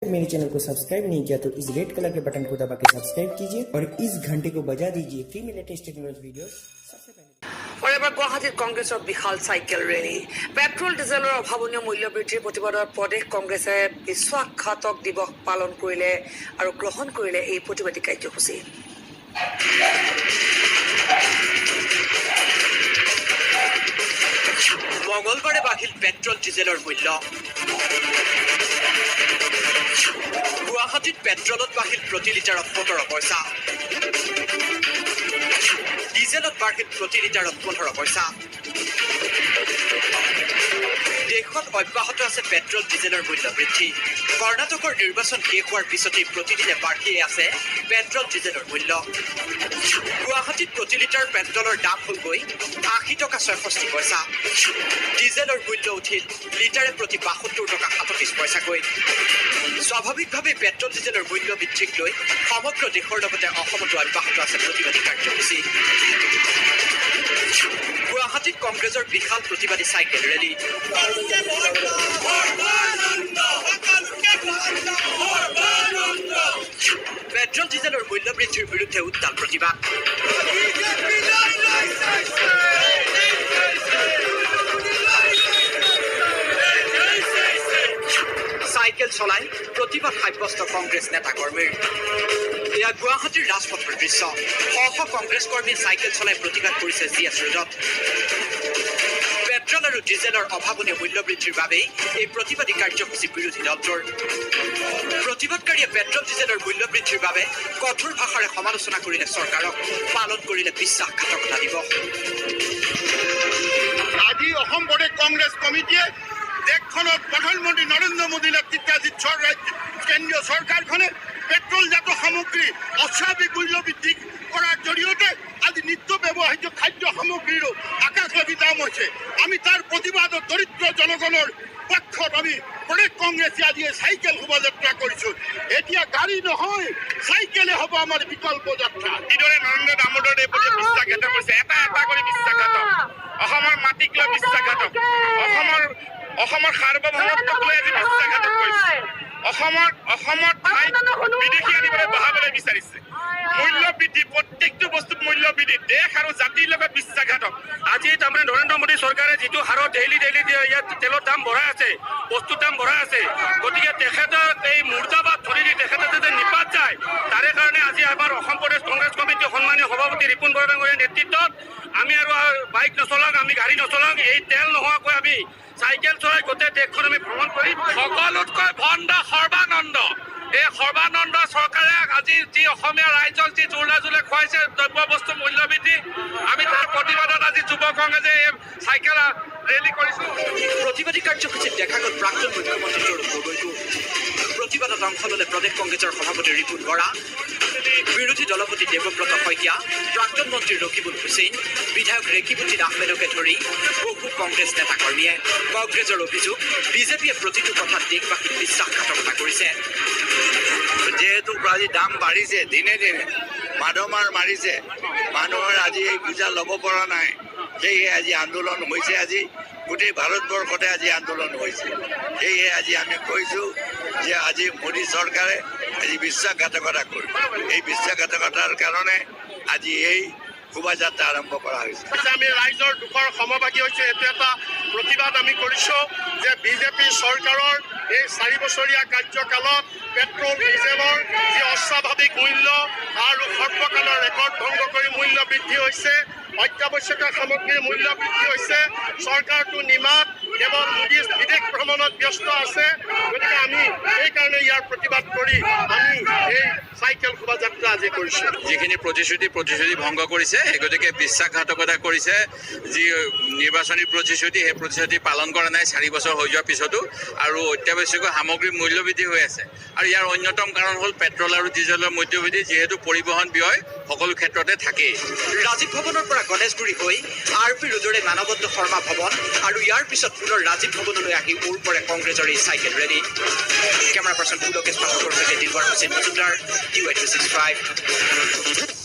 मेरे चैनल को सब्सक्राइब नहीं किया तो इस रेड कलर के बटन को दबा के सब्सक्राइब कीजिए और इस घंटे को बजा दीजिए फ्री में लेटेस्ट टेक्नोलॉजी वीडियोस सबसे पहले। और এবার গুৱাহাটীত কংগ্ৰেছৰ বিশাল চাইকেল ৰেলী পেট্ৰল ডিজেলৰ অভাৱনীয় মূল্য বৃদ্ধিৰ প্ৰতিবাদত প্ৰদেশ কংগ্ৰেছে বিশ্বাসঘাতক দিৱস পালন কৰিলে আৰু গ্ৰহণ কৰিলে এই প্ৰতিবাদী কাৰ্যসূচী। মঙলবাৰে বাঢ়িল পেট্ৰল ডিজেলৰ মূল্য। গুৱাহাটীত পেট্ৰলত বাঢ়িল প্ৰতি লিটাৰত ১৭ পইচা, ডিজেলত বাঢ়িল প্ৰতি লিটাৰত ১৫ পইচা। দেশত অব্যাহত আছে পেট্ৰল ডিজেলৰ মূল্য বৃদ্ধি। কৰ্ণাটকৰ নিৰ্বাচন শেষ হোৱাৰ পিছতেই প্ৰতিদিনে বাঢ়িয়ে আছে পেট্ৰল ডিজেলৰ মূল্য। গুৱাহাটীত প্ৰতি লিটাৰ পেট্ৰলৰ দাম হ'লগৈ ৮০ টকা ৬৬ পইচা। ডিজেলৰ মূল্য উঠিল লিটাৰে প্ৰতি ৭২ টকা ৩৭ পইচাকৈ। স্বাভাৱিকভাৱে পেট্ৰল ডিজেলৰ মূল্য বৃদ্ধিক লৈ সমগ্ৰ দেশৰ লগতে অসমতো অব্যাহত আছে প্ৰতিবাদী কাৰ্যসূচী। গুৱাহাটীত কংগ্ৰেছৰ বিশাল প্ৰতিবাদী চাইকেল ৰেলী। পেট্ৰল ডিজেলৰ মূল্য বৃদ্ধিৰ বিৰুদ্ধে উত্তাল প্ৰতিবাদ। চাইকেল চলাই প্ৰতিবাদ সাব্যস্ত কংগ্ৰেছ নেতাকৰ্মীৰ। এয়া গুৱাহাটীৰ ৰাজপথৰ দৃশ্য। শ শ কংগ্ৰেছ কৰ্মীয়ে চাইকেল চলাই প্ৰতিবাদ কৰিছে GS ৰোডত। পেট্ৰল আৰু ডিজেলৰ অভাৱনীয় মূল্য বৃদ্ধিৰ বাবেই এই প্ৰতিবাদী কাৰ্যসূচী বিৰোধী দলটোৰ। প্ৰতিবাদকাৰীয়ে পেট্ৰল ডিজেলৰ মূল্য বৃদ্ধিৰ বাবে কঠোৰ ভাষাৰে সমালোচনা কৰিলে চৰকাৰক, পালন কৰিলে বিশ্বাসঘাতকতা দিৱস। আজি অসম প্ৰদেশ কংগ্ৰেছ কমিটিয়ে দেশখনত প্ৰধানমন্ত্ৰী নৰেন্দ্ৰ মোদী নেতৃত্বাধীন কেন্দ্ৰীয় চৰকাৰখনে পেট্ৰলজাত সামগ্ৰী অস্বাভাৱিক মূল্য বৃদ্ধি কৰাৰ জৰিয়তে আজি নিত্য ব্যৱহাৰ্য খাদ্য সামগ্ৰীৰো আকাশলভী দাম হৈছে। আমি তাৰ প্ৰতিবাদত দৰিদ্ৰ জনগণৰ পক্ষত আমি প্ৰদেশ কংগ্ৰেছে আজি চাইকেল শোভাযাত্ৰা কৰিছোঁ। এতিয়া গাড়ী নহয়, চাইকেলে হ'ব আমাৰ বিকল্প যাত্ৰা। কিদৰে নৰেন্দ্ৰ দামোদৰ দেৱলৈ বিশ্বাসঘাত কৰিছে, এটা এটা কৰি বিশ্বাসঘাতক। অসমৰ মাটিক লৈ বিশ্বাসঘাতক, অসমৰ সাৰ্বভৌমত্বক লৈ আজি বিশ্বাসঘাতক কৰিছে। অসমৰ ঠাইত বিদেশী আনিবলৈ বঢ়াবলৈ বিচাৰিছে। মূল্য বৃদ্ধি, প্ৰত্যেকটো বস্তুত মূল্য বৃদ্ধি, দেশ আৰু জাতিৰ লগত বিশ্বাসঘাতক। আজি তাৰমানে নৰেন্দ্ৰ মোদী চৰকাৰে যিটো হাৰত ডেইলি ইয়াত তেলৰ দাম বঢ়াই আছে, বস্তুৰ দাম বঢ়াই আছে, গতিকে তেখেতৰ এই মুৰ্দাবাদ ধৰি দি তেখেতে যাতে নিপাত যায়, তাৰে কাৰণে আজি আমাৰ অসম প্ৰদেশ কংগ্ৰেছ কমিটিৰ সন্মানীয় সভাপতি ৰিপুণ বৰডাঙৰীয়াৰ নেতৃত্বত আমি আৰু বাইক নচলাওঁ, আমি গাড়ী নচলাওঁ, এই তেল নোহোৱাকৈ আমি চাইকেল চলাই গোটেই দেশখন আমি ভ্ৰমণ কৰিম। সকলোতকৈ ভণ্ড সৰ্বানন্দ, এই সৰ্বানন্দ চৰকাৰে আজি যি অসমীয়া ৰাইজক যি জোৰলা জোলে খুৱাইছে দ্ৰব্য বস্তু মূল্য বৃদ্ধি, আমি তাৰ প্ৰতিবাদত আজি যুৱ কংগ্ৰেছে এই চাইকেল ৰেলী কৰিছোঁ। প্ৰতিবাদী কাৰ্যসূচীত দেখা গ'ল প্ৰাক্তন মুখ্যমন্ত্ৰী তৰুণ গগৈকো। প্ৰতিবাদত অংশ ল'লে প্ৰদেশ কংগ্ৰেছৰ সভাপতি ৰিপুণ বৰা, বিৰোধী দলপতি দেৱব্ৰত শইকীয়া, প্ৰাক্তন মন্ত্ৰী ৰকিবুল হুছেইন, বিধায়ক ৰেকিবুদ্দিন আহমেদকে ধৰি বহু কংগ্ৰেছ নেতাকৰ্মীয়ে। কংগ্ৰেছৰ অভিযোগ, বিজেপিয়ে প্ৰতিটো কথাত দেশবাসীক বিশ্বাসঘাতকতা কৰিছে। যেহেতু আজি দাম বাঢ়িছে, দিনে দিনে মাধমাৰ মাৰিছে, মানুহৰ আজি এই পূজা ল'ব পৰা নাই, সেয়ে আজি আন্দোলন হৈছে। আজি গোটেই ভাৰতবৰ্ষতে আজি আন্দোলন হৈছে। সেয়ে আজি আমি কৈছোঁ যে আজি মোদী চৰকাৰে আজি বিশ্বাসঘাতকতা কৰিব। এই বিশ্বাসঘাতকতাৰ কাৰণে আজি এই শোভাযাত্ৰা আৰম্ভ কৰা হৈছে। আমি ৰাইজৰ দুখৰ সমভাগী হৈছোঁ। এইটো এটা প্ৰতিবাদ আমি কৰিছোঁ যে বিজেপি চৰকাৰৰ এই ৪ বছৰীয়া কাৰ্যকালত পেট্ৰল ডিজেলৰ যি অস্বাভাৱিক মূল্য আৰু সৰ্বকালৰ ৰেকৰ্ড ভংগ কৰি মূল্য বৃদ্ধি হৈছে, অত্যাৱশ্যকীয় সামগ্ৰীৰ মূল্য বৃদ্ধি হৈছে। চৰকাৰটো নিমাত কেৱল মোদী বিদেশ ভ্ৰমণত ব্যস্ত আছে। গতিকে আমি সেইকাৰণে ইয়াৰ প্ৰতিবাদ কৰি আমি এই চাইকেল শোভাযাত্ৰা আজি কৰিছোঁ। যিখিনি প্ৰতিশ্ৰুতি ভংগ কৰিছে, সেই গতিকে বিশ্বাসঘাতকতা কৰিছে। যি নিৰ্বাচনী প্ৰতিশ্ৰুতি, সেই প্ৰতিশ্ৰুতি পালন কৰা নাই ৪ বছৰ হৈ যোৱাৰ পিছতো, আৰু অত্যাৱশ্যকীয় সামগ্ৰীৰ মূল্য বৃদ্ধি হৈ আছে। আৰু ইয়াৰ অন্যতম কাৰণ হ'ল পেট্ৰল আৰু ডিজেলৰ মূল্য বৃদ্ধি, যিহেতু পৰিবহণ ব্যয় সকলো ক্ষেত্ৰতে থাকেই। ৰাজীৱ ভৱনৰ পৰা গণেশগুৰি হৈ RP ৰোডৰে মানৱন্ত শৰ্মা ভৱন আৰু ইয়াৰ পিছত পুনৰ ৰাজীৱ ভৱনলৈ আহি ওৰ পৰে কংগ্ৰেছৰ এই cycle rally. Camera person Pulakesh পাঠকৰ সৈতে দিলৱাৰ হুছেইন মজুমদাৰ, DY365।